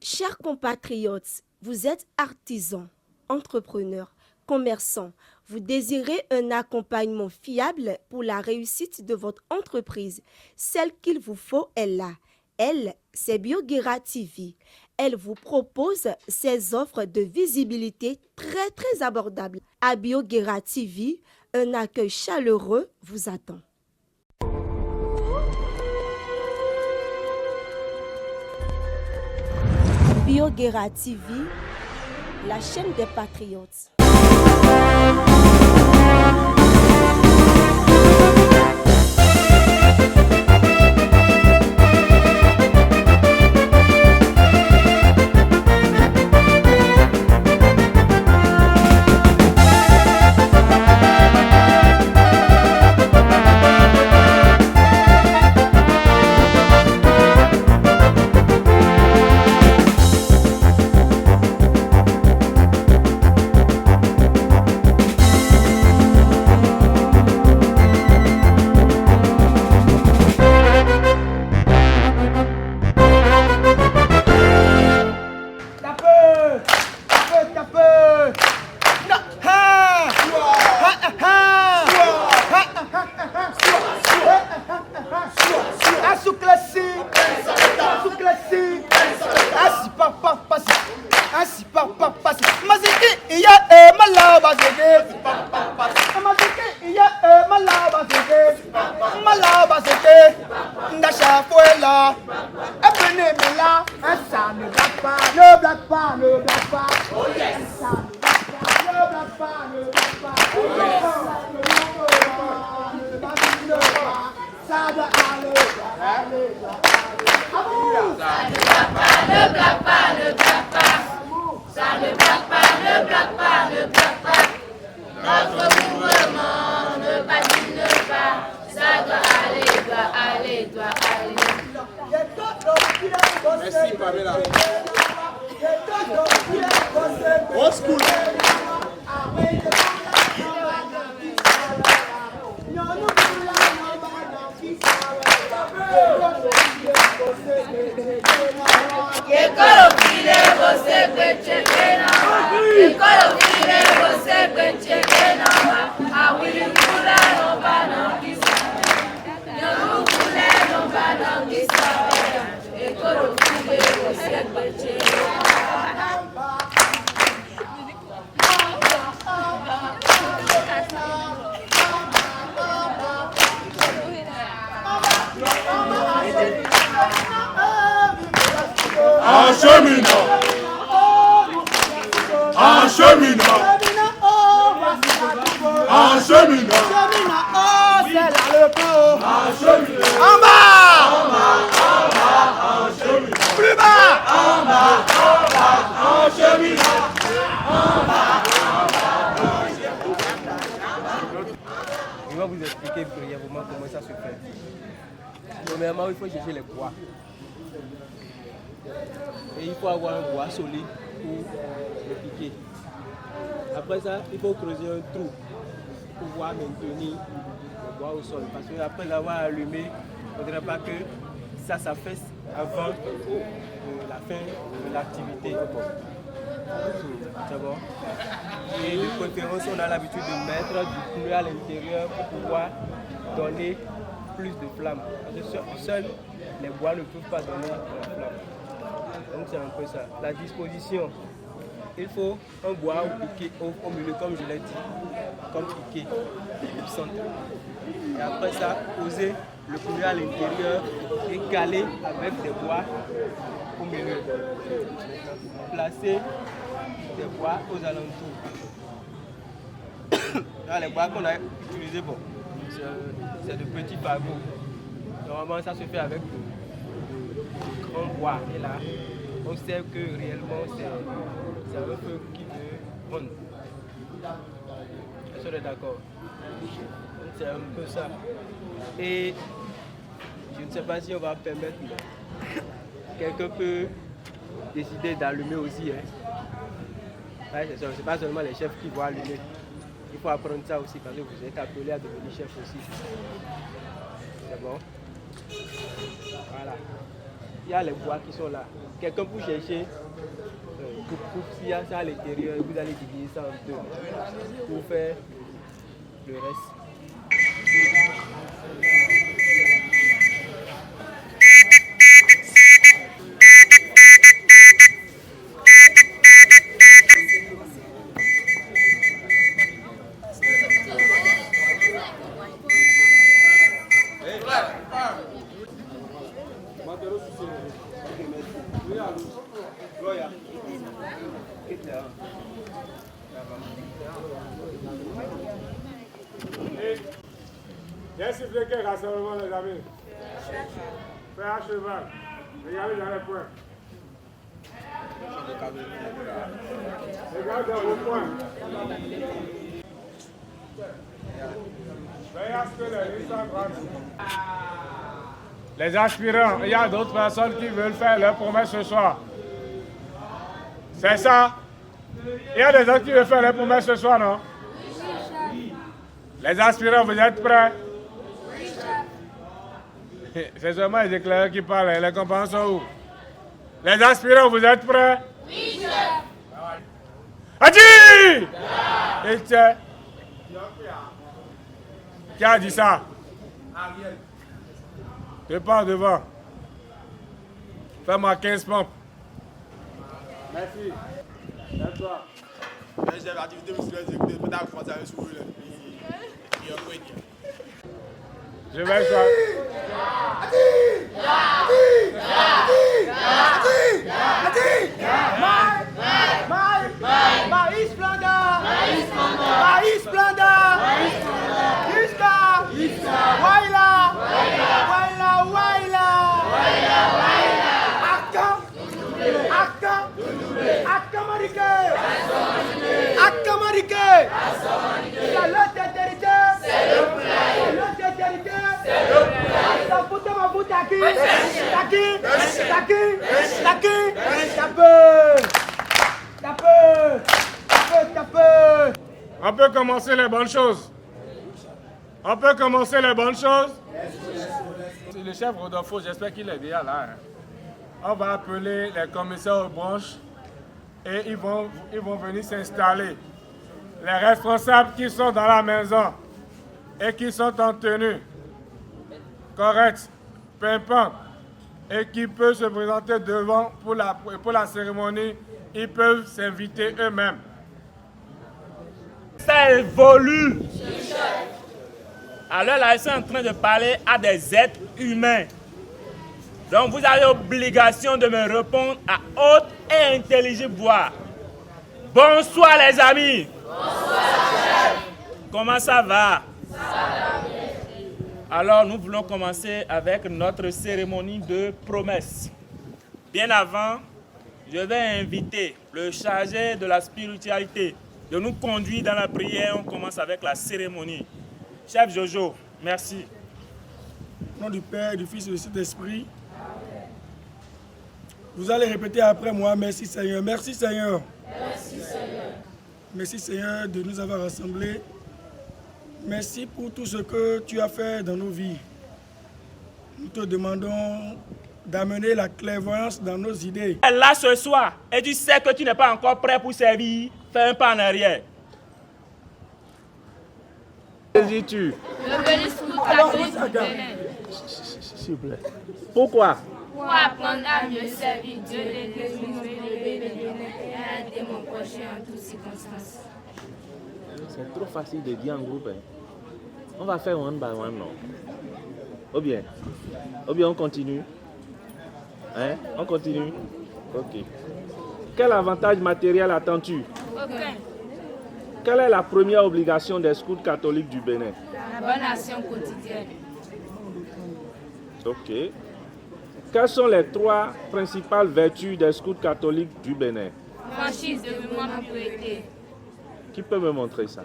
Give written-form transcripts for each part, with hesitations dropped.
Chers compatriotes, vous êtes artisans, entrepreneurs, commerçants. Vous désirez un accompagnement fiable pour la réussite de votre entreprise. Celle qu'il vous faut est là. Elle, c'est BioGuera TV. Elle vous propose ses offres de visibilité très abordables. À BioGuera TV, un accueil chaleureux vous attend. BioGuera TV, la chaîne des patriotes. Merci Pamela. Old school. En cheminant, en cheminant, en cheminant, en cheminant, en bas, en cheminant, plus bas, en bas, en cheminant, en bas. Je vais vous expliquer brièvement comment ça se fait. Premièrement, il faut chercher les bois. Et il faut avoir un bois solide pour le piquer. Après ça, il faut creuser un trou pour pouvoir maintenir le bois au sol. Parce qu'après l'avoir allumé, il ne faudrait pas que ça s'affaisse avant la fin de l'activité. C'est bon. Et de préférence, on a l'habitude de mettre du pneu à l'intérieur pour pouvoir donner plus de flamme. Parce que seuls les bois ne peuvent pas donner de la flamme. Donc c'est un peu ça. La disposition, il faut un bois au milieu, comme je l'ai dit, comme piqué, au centre. Et après ça, poser le pneu à l'intérieur et caler avec des bois au milieu. Placer des bois aux alentours. Là, les bois qu'on a utilisés, bon, c'est de petits fagots. Normalement, ça se fait avec de grands bois. Et là, on sait que réellement, c'est un feu qui veut prendre. Est-ce qu'on est d'accord? C'est un peu ça. Et je ne sais pas si on va permettre, mais quelqu'un peut décider d'allumer aussi. Ouais, c'est ça. C'est pas seulement les chefs qui vont allumer. Il faut apprendre ça aussi parce que vous êtes appelé à devenir chef aussi. C'est bon. Voilà. Il y a les bois qui sont là. Quelqu'un peut chercher, s'il y a ça à l'intérieur, vous allez diviser ça en deux pour faire le reste. J'ai sifflé quel rassemblement, les amis? Fais à cheval. Regardez dans les points. Regardez dans vos points. Veillez à ce que les listes soient gratuites. Les aspirants, il y a d'autres personnes qui veulent faire leur promesse ce soir. C'est ça? Il y a des autres qui veulent faire leur promesse ce soir, non? Les aspirants, vous êtes prêts? C'est seulement les éclaireurs qui parlent. Les compagnons sont où? Les aspirants, vous êtes prêts? Oui, chef. Adi! Et tiens. Qui a dit ça? Ariel. Je pars devant. Fais-moi 15 pompes. Merci. Lève-toi. Je vais choisir. Maïs Blanda, Iska, Waila, Akamarike, c'est l'autorité, On peut commencer les bonnes choses. On peut commencer les bonnes choses. Le chef Rodolfo, j'espère qu'il est déjà là. On va appeler les commissaires aux branches et ils vont venir s'installer. Les responsables qui sont dans la maison et qui sont en tenue correcte, pimpante, et qui peuvent se présenter devant pour la cérémonie, ils peuvent s'inviter eux-mêmes. Ça évolue. Alors là, ils sont en train de parler à des êtres humains. Donc vous avez l'obligation de me répondre à haute et intelligible voix. Bonsoir les amis. Bonsoir chef. Comment ça va? Ça va bien. Alors nous voulons commencer avec notre cérémonie de promesse. Bien avant, je vais inviter le chargé de la spiritualité de nous conduire dans la prière. On commence avec la cérémonie. Chef Jojo, merci. Au nom du Père, du Fils et du Saint-Esprit, vous allez répéter après moi, merci Seigneur, merci Seigneur. Merci Seigneur. Merci Seigneur de nous avoir rassemblés. Merci pour tout ce que tu as fait dans nos vies. Nous te demandons d'amener la clairvoyance dans nos idées. Là ce soir, et tu sais que tu n'es pas encore prêt pour servir, fais un pas en arrière. Dis-tu? S'il vous plaît. Pourquoi? Pour apprendre à mieux servir Dieu, l'Église, et à aider mon prochain en toutes circonstances. C'est trop facile de dire en groupe. Hein. On va faire one by one, non? Ou bien on continue? Hein? On continue? Ok. Quel avantage matériel attends-tu? Aucun. Quelle est la première obligation des scouts catholiques du Bénin? La bonne action quotidienne. Ok. Quelles sont les 3 principales vertus des scouts catholiques du Bénin? Franchise, dévouement, pureté. Qui peut me montrer ça?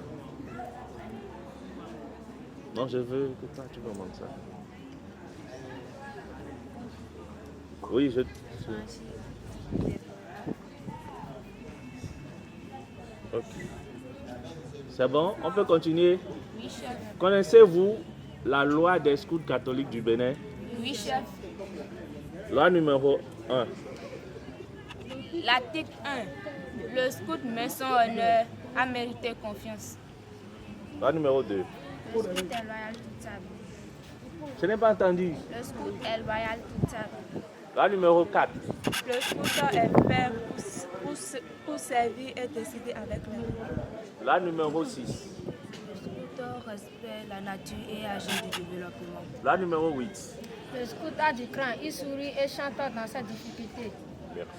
Non, je veux que toi, tu me montres ça. Oui, Ok. C'est bon? On peut continuer? Oui, chef. Connaissez-vous la loi des scouts catholiques du Bénin? Oui, chef. Loi numéro 1. L'article 1. Le scout met son honneur à mériter confiance. Loi numéro 2. Le scout est loyal toute sa vie. Je n'ai pas entendu. Le scout est loyal toute sa vie. Loi numéro 4. Le scouteur est fait pour servir et décider avec lui. Loi numéro 6. Le scouteur respecte la nature et agit du développement. Loi numéro 8. Le scout a du cran, il sourit et chante dans sa difficulté. Merci.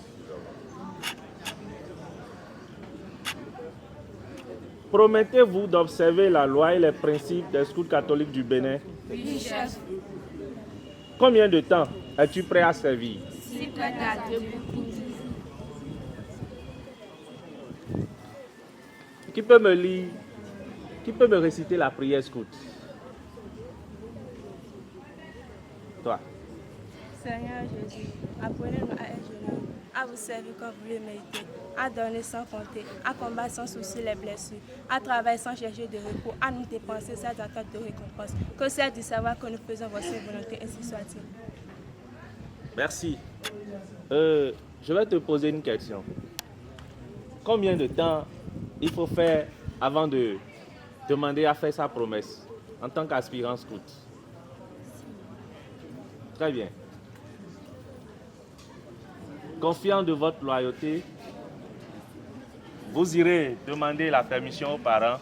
Promettez-vous d'observer la loi et les principes des scouts catholiques du Bénin? Oui, chef. Combien de temps es-tu prêt à servir? Si prête à Dieu pour toujours. Qui peut me lire? Qui peut me réciter la prière scout? Toi. Seigneur Jésus, apprenez-nous à être généreux, à vous servir comme vous le méritez, à donner sans compter, à combattre sans souci les blessures, à travailler sans chercher de repos, à nous dépenser sans attente de récompense. Que c'est du savoir que nous faisons votre volonté, ainsi soit-il. Merci. Je vais te poser une question. Combien de temps il faut faire avant de demander à faire sa promesse en tant qu'aspirant scout? Très bien. Confiant de votre loyauté, vous irez demander la permission aux parents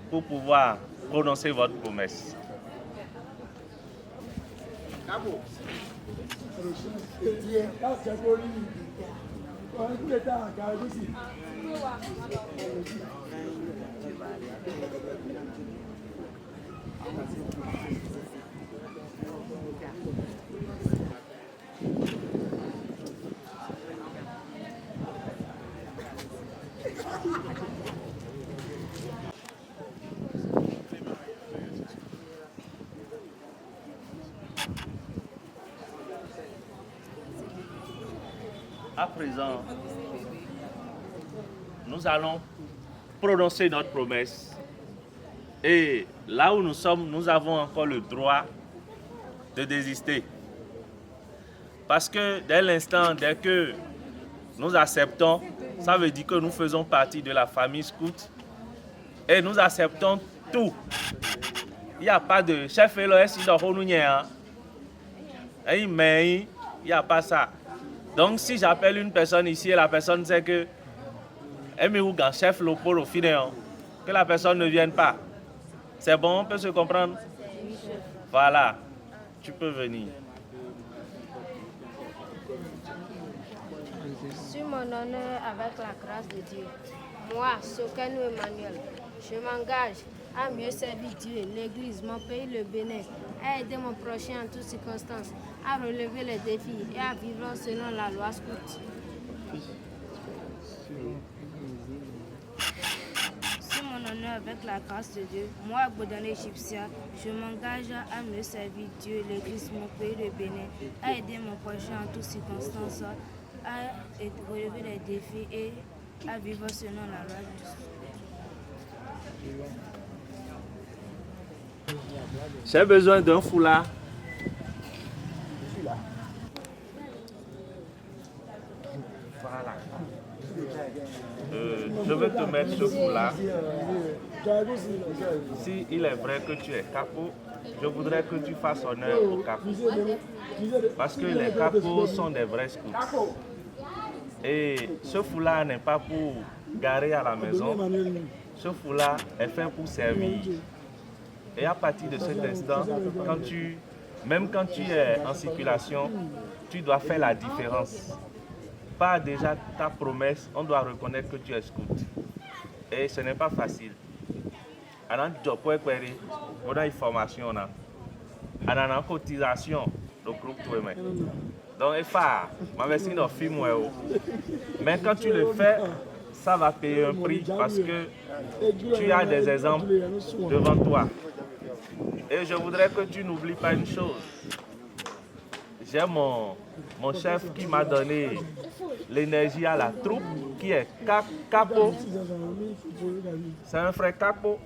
pour pouvoir prononcer votre promesse. À présent, nous allons prononcer notre promesse. Et là où nous sommes, nous avons encore le droit de désister. Parce que dès l'instant, dès que nous acceptons, ça veut dire que nous faisons partie de la famille scout. Et nous acceptons tout. Il n'y a pas de chef et le il n'y a pas ça. Donc si j'appelle une personne ici et la personne sait que chef Lopolo que la personne ne vienne pas. C'est bon, on peut se comprendre? Voilà, tu peux venir. Sur mon honneur avec la grâce de Dieu, moi, Sokanou Emmanuel, je m'engage à mieux servir Dieu, l'Église, mon pays, le Bénin, à aider mon prochain en toutes circonstances, à relever les défis et à vivre selon la loi scout. Sur mon honneur avec la grâce de Dieu, moi, Bodané Égyptien, je m'engage à mieux servir Dieu, l'Église, mon pays, le Bénin, à aider mon prochain en toutes circonstances, à relever les défis et à vivre selon la loi du J'ai besoin d'un foulard. Voilà. Je vais te mettre ce foulard. Si il est vrai que tu es capot, je voudrais que tu fasses honneur au capot. Parce que les capots sont des vrais scouts. Et ce foulard n'est pas pour garer à la maison. Ce foulard est fait pour servir. Et à partir de cet instant, même quand tu es en circulation, tu dois faire la différence. Par déjà ta promesse, on doit reconnaître que tu es scout. Et ce n'est pas facile. On a une formation, on a une cotisation, le groupe tout même. Donc, il faut, mais quand tu le fais, ça va payer un prix parce que tu as des exemples devant toi. Et je voudrais que tu n'oublies pas une chose. J'ai mon chef qui m'a donné l'énergie à la troupe, qui est capot. C'est un frère capot.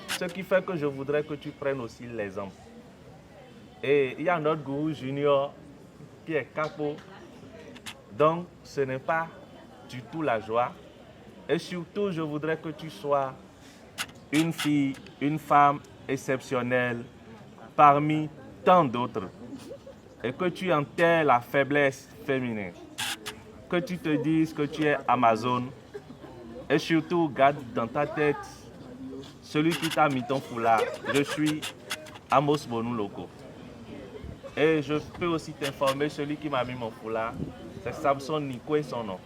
Ce qui fait que je voudrais que tu prennes aussi l'exemple. Et il y a notre gourou junior qui est capo. Donc, ce n'est pas du tout la joie. Et surtout, je voudrais que tu sois une fille, une femme exceptionnelle parmi tant d'autres. Et que tu enterres la faiblesse féminine. Que tu te dises que tu es Amazon. Et surtout, garde dans ta tête celui qui t'a mis ton foulard. Je suis Amos Bonou Loco. Et je peux aussi t'informer, celui qui m'a mis mon foulard, c'est Samson Nikwe son nom.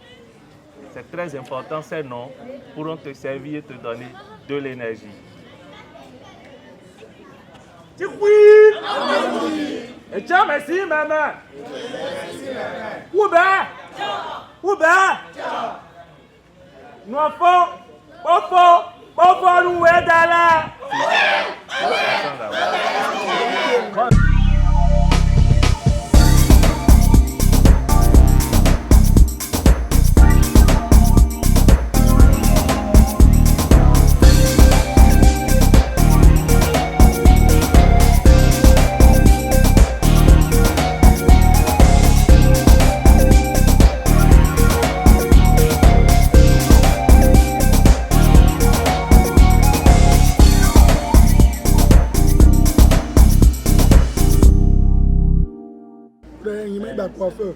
C'est très important, ces noms pourront te servir et te donner de l'énergie. Et tiens, merci, maman. Où ben? Où ben? Nous avons, nous est dans la. Coiffeur.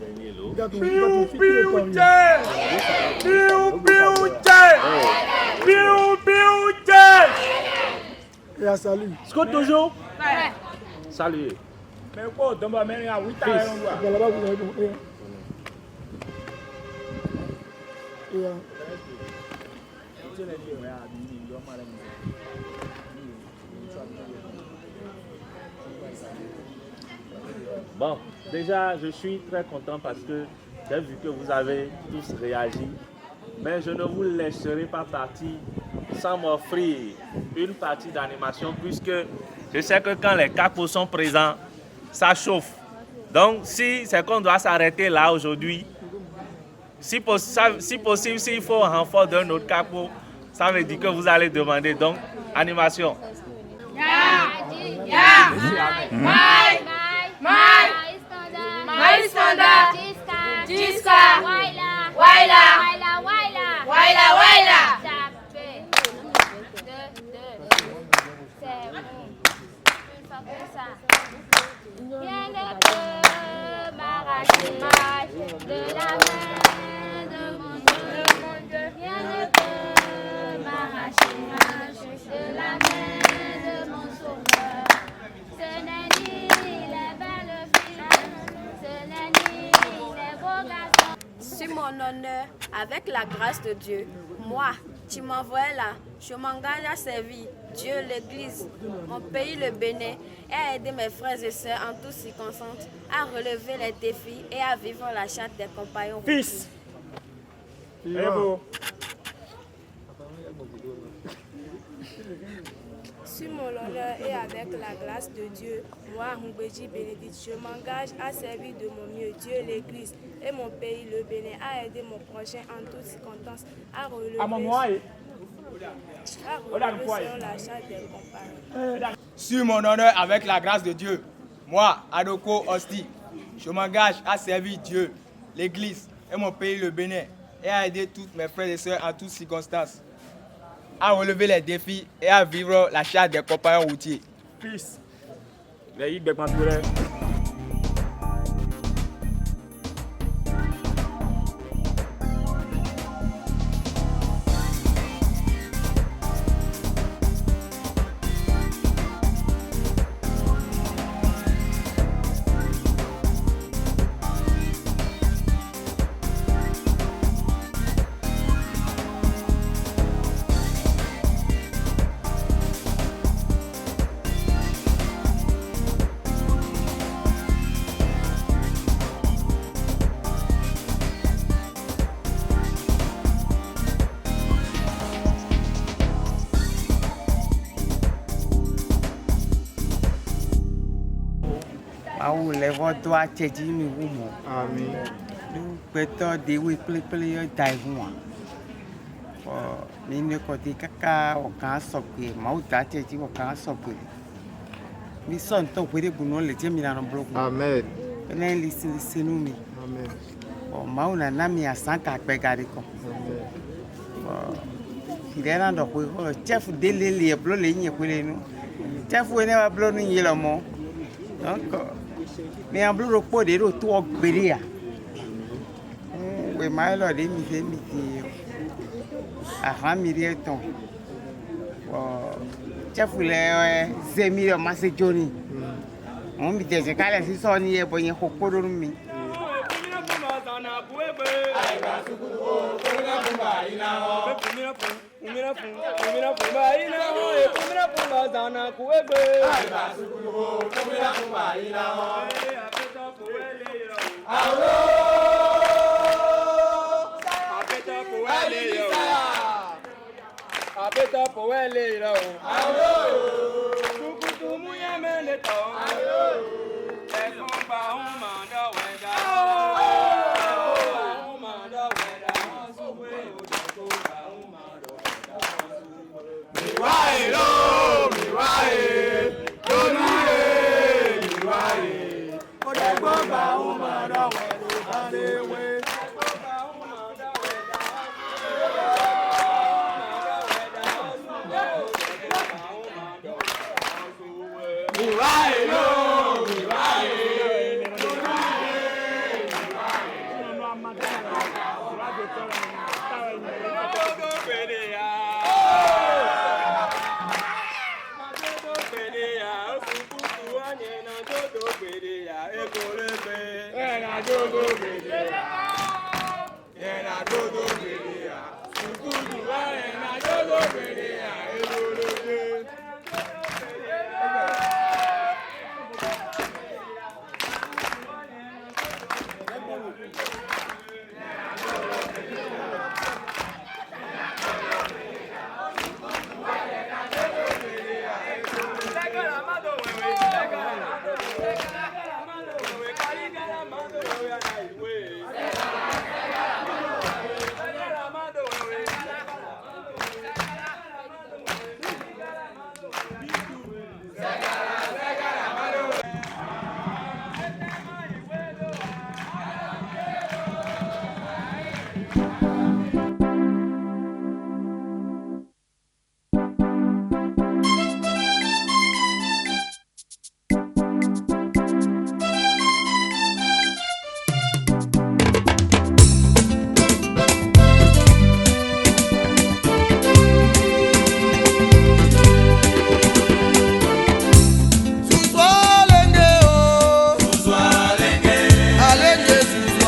Et à salut. Est-ce que toujours? Salut. Mais quoi, dans ma main, il y a 8 ans. Là-bas, vous avez compris. Bon, déjà, je suis très content parce que j'ai vu que vous avez tous réagi. Mais je ne vous laisserai pas partir sans m'offrir une partie d'animation puisque je sais que quand les capos sont présents, ça chauffe. Donc, si c'est qu'on doit s'arrêter là aujourd'hui, si possible, s'il faut un renfort d'un autre capo, ça veut dire que vous allez demander. Donc, animation. My standard, Jiska, Waila, Rien ne peut m'arracher de la main de mon Dieu. Rien ne peut m'arracher de la main de mon Sauveur. Ce n'est ni les belles filles, ce n'est ni les beaux garçons. Sur mon honneur, avec la grâce de Dieu, moi, tu m'envoies là, je m'engage à servir Dieu, l'Église, mon pays, le Bénin, et à aider mes frères et sœurs en toutes circonstances à relever les défis et à vivre la charte des compagnons. Fils. Bravo. Sur mon honneur et avec la grâce de Dieu, moi, Ngbeji Bénédicte, je m'engage à servir de mon mieux Dieu, l'Église et mon pays, le Bénin, à aider mon prochain en toutes circonstances à relever la charte des compagnons. Sur mon honneur, avec la grâce de Dieu, moi, Adoko Osti, je m'engage à servir Dieu, l'Église et mon pays, le Bénin, et à aider tous mes frères et sœurs en toutes circonstances à relever les défis et à vivre la charte des compagnons routiers. Fils. Awu le vodo a tedzi mi wumo. Amen. Du peto de wi pli yo dai huwa. Mi ne ko ti kaka o kan so pe ma u da tedzi o kan so pe. Mi son to pe de bunu le je mi na no bloku. Amen. Pene lisi numi. Bon, mauna nami a sanka pegari ko. Filera ndo ko chef dele le blo le nyi ko le nu. Chef we ne ba blo nu yi lo mo. Donc mais en blo ro po de ro to ogbere ya. We ma lo de mi se mi ti. A ha mi ri ton. Chef le zemi lo ma se joni. On mi te je kale si so ni e bo yen ko podo mi.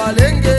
Alenge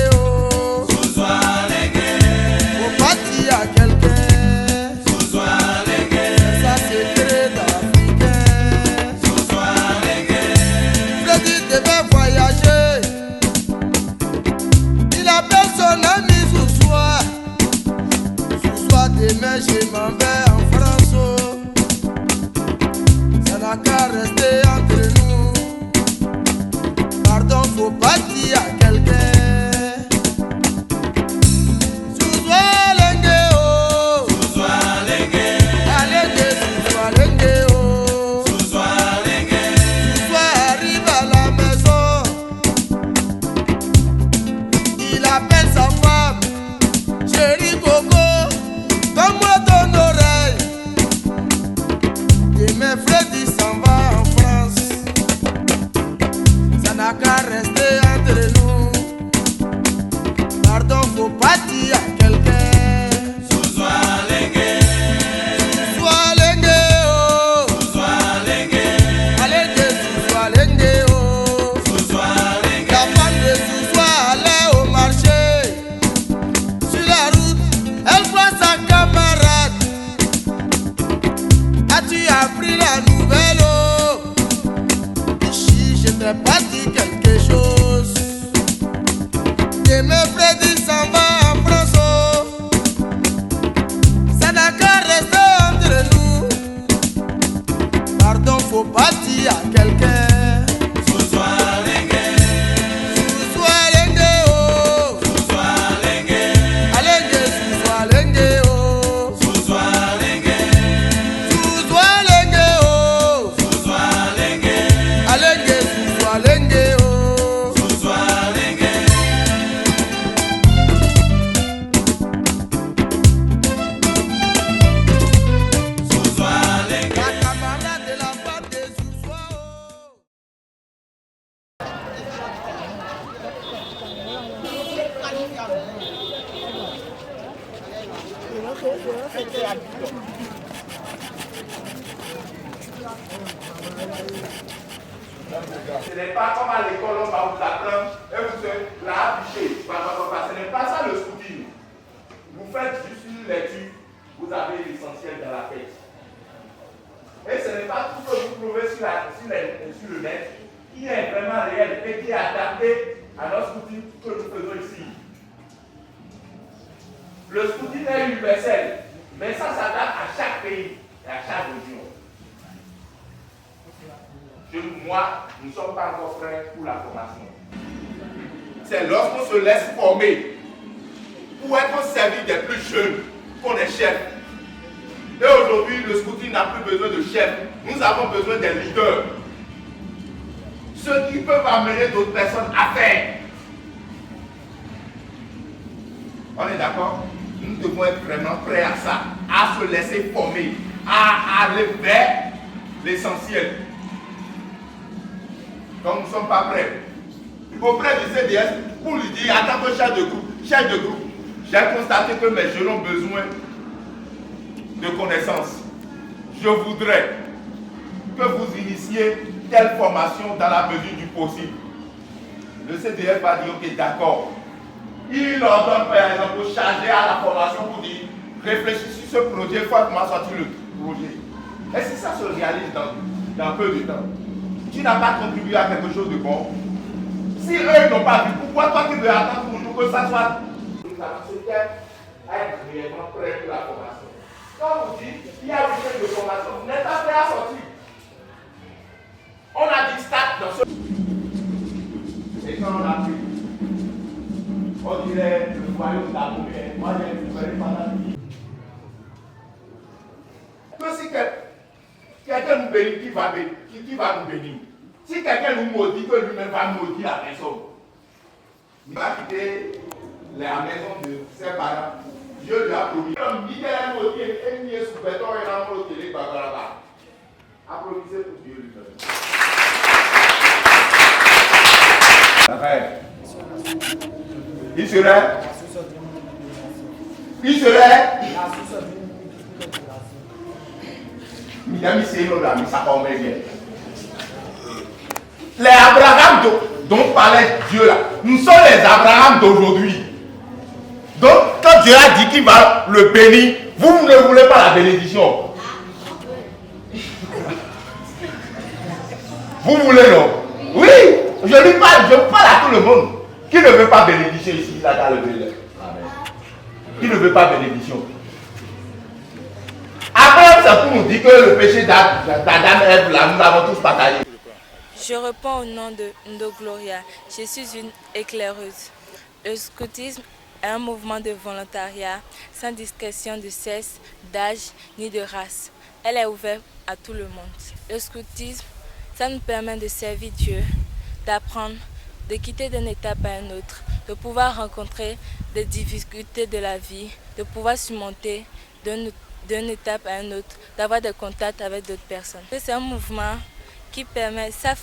Ce n'est pas comme à l'école, on va vous apprendre et vous l'afficher. Ce n'est pas ça le scoutisme. Vous faites juste une lecture, vous avez l'essentiel dans la tête. Et ce n'est pas tout ce que vous trouvez sur le net qui est vraiment réel et qui est adapté à notre scoutisme que nous faisons ici. Le scoutisme est universel, mais ça s'adapte à chaque pays et à chaque région. Moi, nous ne sommes pas encore prêts pour la formation. C'est lorsqu'on se laisse former pour être au service des plus jeunes qu'on est chef. Et aujourd'hui, le scouting n'a plus besoin de chef. Nous avons besoin des leaders. Ceux qui peuvent amener d'autres personnes à faire. On est d'accord? Nous devons être vraiment prêts à ça, à se laisser former, à aller vers l'essentiel. Donc nous ne sommes pas prêts. Auprès du CDS, pour lui dire, en tant que chef de groupe, j'ai constaté que mes jeunes ont besoin de connaissances. Je voudrais que vous initiez telle formation dans la mesure du possible. Le CDF va dire, ok, d'accord. Il leur donne par exemple au chargé à la formation pour dire, réfléchissez sur ce projet, il faut comment sortir le projet. Et si ça se réalise dans peu de temps, tu n'as pas contribué à quelque chose de bon. Si eux n'ont pas vu, pourquoi toi tu veux attendre toujours que ça soit... C'est être réellement prêt pour la formation. Quand vous dites, il y a une chaîne de formation, vous n'êtes pas prêt à sortir. On a dit start dans ce... Et quand on a pris, on dirait le royaume d'Amour, moi j'ai récupéré pendant la vie. Que si quelqu'un nous bénit, qui va nous bénir? Si quelqu'un nous maudit, que lui-même va maudire la personne. Il va quitter la maison de ses parents. Dieu lui a promis. Il a maudit et il est sous béton et il a maudit les bagarabas. Applaudissez pour Dieu lui-même. Il serait les Abraham dont parlait Dieu là, nous sommes les Abraham d'aujourd'hui. Donc quand Dieu a dit qu'il va le bénir, vous ne voulez pas la bénédiction. Vous voulez non? Oui, je parle à tout le monde. Qui ne veut pas bénédiction ici, là dans le bénédiction? Qui ne veut pas bénédiction? Après, c'est pour nous dire que le péché d'Adam et Ève, là, nous l'avons tous partagé. Je réponds au nom de Ndo Gloria. Je suis une éclaireuse. Le scoutisme est un mouvement de volontariat sans discrétion de sexe, d'âge ni de race. Elle est ouverte à tout le monde. Le scoutisme, ça nous permet de servir Dieu, d'apprendre, de quitter d'une étape à une autre, de pouvoir rencontrer des difficultés de la vie, de pouvoir surmonter d'une étape à une autre, d'avoir des contacts avec d'autres personnes. C'est un mouvement qui permet, ça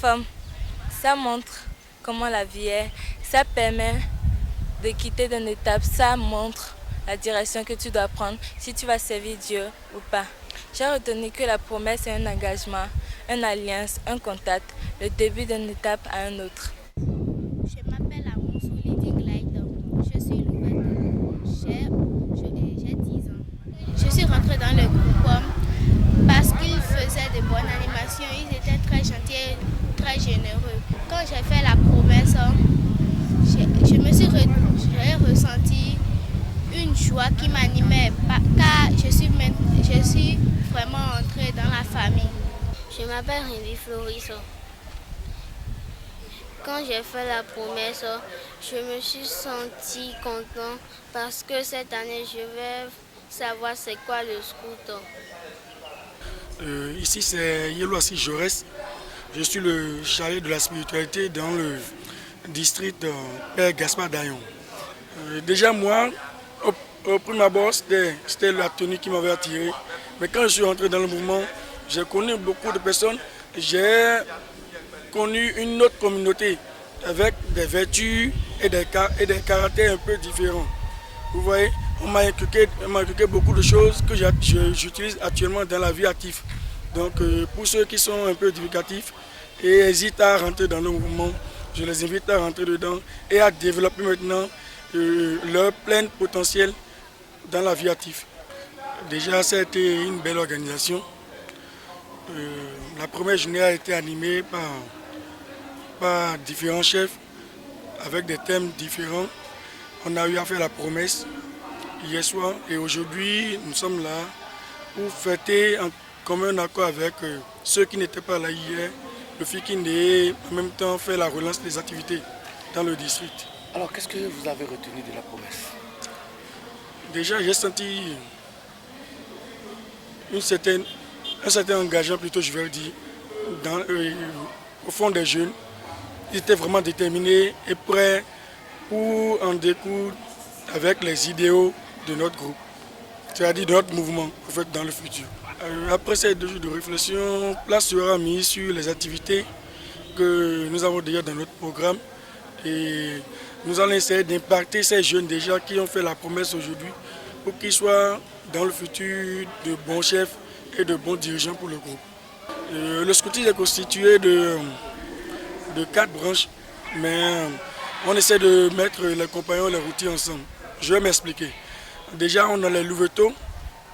montre comment la vie est, ça permet de quitter d'une étape, ça montre la direction que tu dois prendre, si tu vas servir Dieu ou pas. J'ai retenu que la promesse est un engagement, une alliance, un contact, le début d'une étape à une autre. Je m'appelle Amoussou Lydie Glide. Je suis nouvelle. J'ai 10 ans. Je suis rentrée dans le groupe parce qu'ils faisaient de bonnes animations. Ils étaient très gentils et très généreux. Quand j'ai fait la promesse, j'ai ressenti une joie qui m'animait car je suis vraiment entrée dans la famille. Je m'appelle Rémi Floriso. Quand j'ai fait la promesse, je me suis sentie content parce que cette année, je vais savoir c'est quoi le scout. Ici, c'est Yeloassi Jaurès. Je suis le chargé de la spiritualité dans le district Père Gaspard Dayon. Déjà, moi, au premier abord, c'était la tenue qui m'avait attiré. Mais quand je suis entré dans le mouvement, j'ai connu beaucoup de personnes. J'ai connu une autre communauté avec des vertus et des caractères un peu différents. Vous voyez, on m'a inculqué beaucoup de choses que j'utilise actuellement dans la vie active. Donc pour ceux qui sont un peu éducatifs et hésitent à rentrer dans le mouvement, je les invite à rentrer dedans et à développer maintenant leur plein potentiel dans la vie active. Déjà, ça a été une belle organisation. La première journée a été animée par différents chefs avec des thèmes différents. On a eu à faire la promesse hier soir et aujourd'hui nous sommes là pour fêter en commun accord avec ceux qui n'étaient pas là hier, le FIKIND, et en même temps faire la relance des activités dans le district. Alors qu'est-ce que vous avez retenu de la promesse? Déjà j'ai senti un certain engagement, plutôt je vais le dire, au fond des jeunes. Ils étaient vraiment déterminés et prêts pour en découdre avec les idéaux de notre groupe, c'est-à-dire de notre mouvement en fait, dans le futur. Après ces 2 jours de réflexion, place sera mise sur les activités que nous avons déjà dans notre programme et nous allons essayer d'impacter ces jeunes déjà qui ont fait la promesse aujourd'hui pour qu'ils soient dans le futur de bons chefs et de bons dirigeants pour le groupe. Le scoutisme est constitué de 4 branches, mais on essaie de mettre les compagnons et les routiers ensemble. Je vais m'expliquer. Déjà, on a les louveteaux,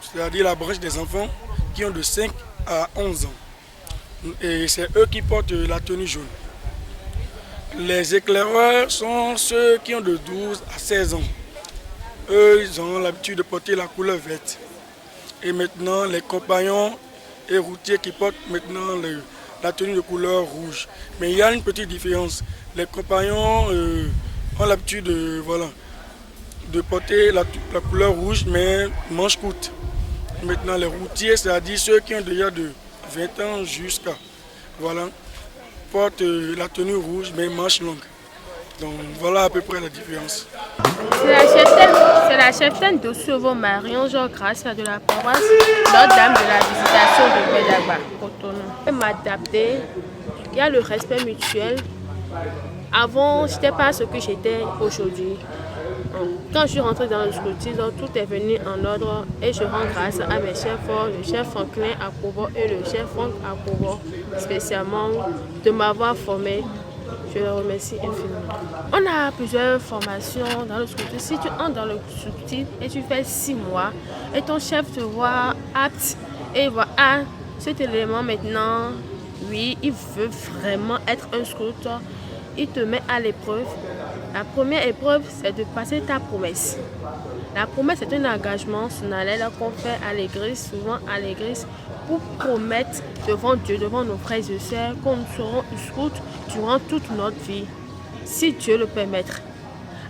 c'est-à-dire la branche des enfants qui ont de 5 à 11 ans. Et c'est eux qui portent la tenue jaune. Les éclaireurs sont ceux qui ont de 12 à 16 ans. Eux, ils ont l'habitude de porter la couleur verte. Et maintenant, les compagnons et routiers qui portent maintenant la tenue de couleur rouge. Mais il y a une petite différence. Les compagnons ont l'habitude de porter la couleur rouge, mais manche courte. Maintenant, les routiers, c'est-à-dire ceux qui ont déjà de 20 ans jusqu'à, portent la tenue rouge, mais manche longue. Donc voilà à peu près la différence. C'est la cheftaine de Sauveau Marion Jean Grâce de la paroisse Notre-Dame de la Visitation de Guédagba, Cotonou. Je m'adapter, il y a le respect mutuel. Avant, je n'étais pas ce que j'étais aujourd'hui. Quand je suis rentrée dans le scoutisme, tout est venu en ordre et je rends grâce à mes chefs, le chef Franklin Akobo et le chef Franck Akobo, spécialement de m'avoir formé. Je les remercie infiniment. On a plusieurs formations dans le scoutisme. Si tu entres dans le scoutisme et tu fais 6 mois et ton chef te voit apte et il voit cet élément maintenant, oui, il veut vraiment être un scout, il te met à l'épreuve. La première épreuve, c'est de passer ta promesse. La promesse, c'est un engagement solennel qu'on fait à l'église, souvent à l'église, pour promettre devant Dieu, devant nos frères et sœurs, qu'on seront scouts durant toute notre vie, si Dieu le permet.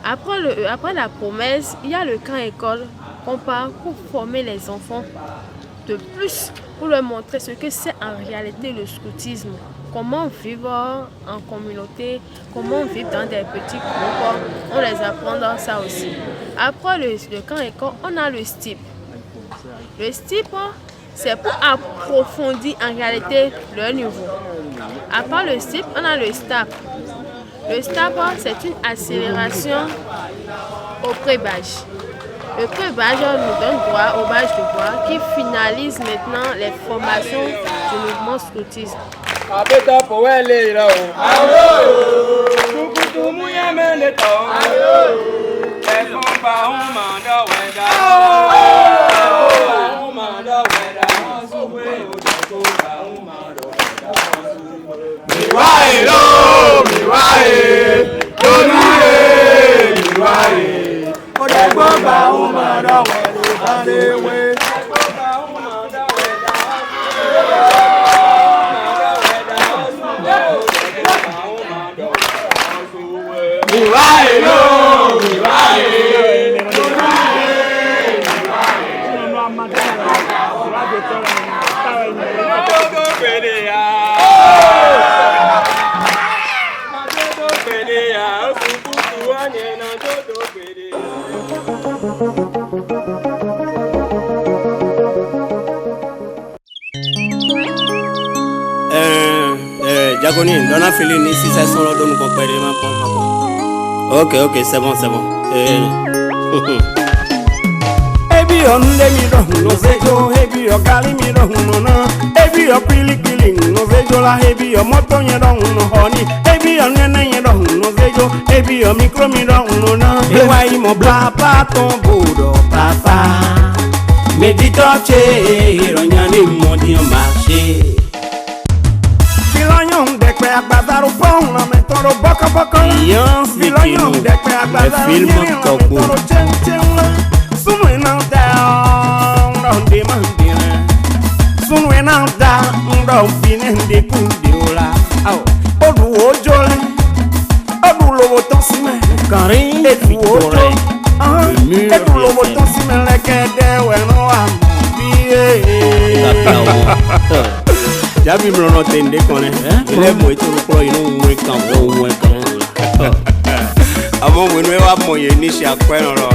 Après la promesse, il y a le camp école qu'on part pour former les enfants. De plus, pour leur montrer ce que c'est en réalité le scoutisme. Comment vivre en communauté, comment vivre dans des petits groupes, on les apprend dans ça aussi. Après le camp école, on a le STIP. Le STIP, c'est pour approfondir en réalité leur niveau. Après le STIP, on a le STAP. Le STAP, c'est une accélération au pré-badge. Le pré-badge nous donne droit au badge de bois qui finalise maintenant les formations du mouvement scoutisme. Abeta powele ira o. Tukutu muyeme le to. Efomba umanda weda. Umanda weda. Suwe ojokoba umanda weda. Miwae lo, miwae. Tonire, miwae. Odegboba umanda weda. Badewe. Diaconie, on a fait une ici, ça sont là, donc on peut aller maintenant. Ok, c'est bon. your ndemi no vejo, heavy your gali mi no na, heavy your pili no vejo la, heavy your moto nye no honey, heavy your nene nye no vejo, heavy your micro mi no na. Ewa imo bla pa ton bodo papa, medito che ronyane modi o marché. Vilagnon de kwe agbadaro pon na me toro boko boko. Vilagnon de kwe agbadaro film toku. Sunwe na da ronde mandina. Sunwe na da ronde de kundiola. Aw, odu ojole. Odu lowo ton sime. Karin edu ojo. Edu lowo ton sime lekede we no am. Jabi mlono tende kone, ile mwetu rukro ino mwekam, amo mwenwe wa moye nisha kweno lo,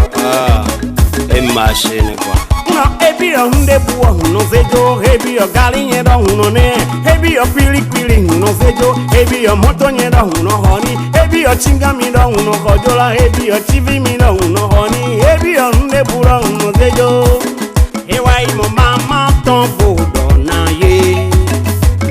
machine kwa. No, ebi yo hunde buwa huno vejo, ebi yo gali nyeda huno ne, ebi yo pili pili huno vejo, ebi yo moto nyeda huno honi, ebi yo chinga mida huno kojola, ebi yo chivi mida huno honi, ebi yo hunde buwa huno vejo, ewa imo mama ton bodo na ye.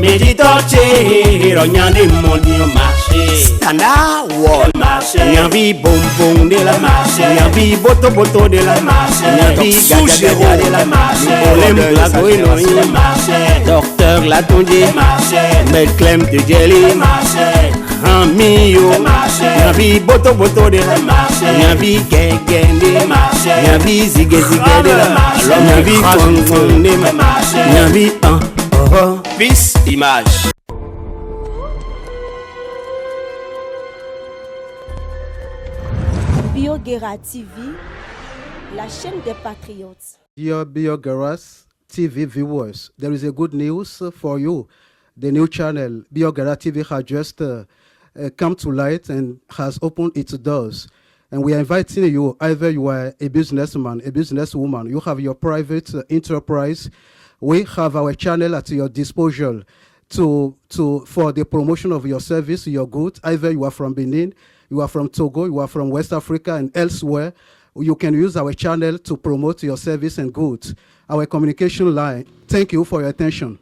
Medito che rognane modi o marché. Standa wall marché. Nyavi bonbon de la marché. Nyavi boto boto de la marché. Nyavi gaga de la marché. Olem la goino in marché. Docteur la tonde marché. Medclem de jelly marché. Amio marché. Nyavi boto boto de la marché. Nyavi gegende marché. Nyavi zige zige de la marché. Nyavi fon de la marché. Nyavi Peace Image. Biogera TV, la chaîne des patriotes. Dear Biogeras TV viewers, there is a good news for you. The new channel, Biogera TV, has just come to light and has opened its doors. And we are inviting you, either you are a businessman, a businesswoman, you have your private enterprise. We have our channel at your disposal for the promotion of your service, your goods. Either you are from Benin, you are from Togo, you are from West Africa and elsewhere. You can use our channel to promote your service and goods. Our communication line. Thank you for your attention.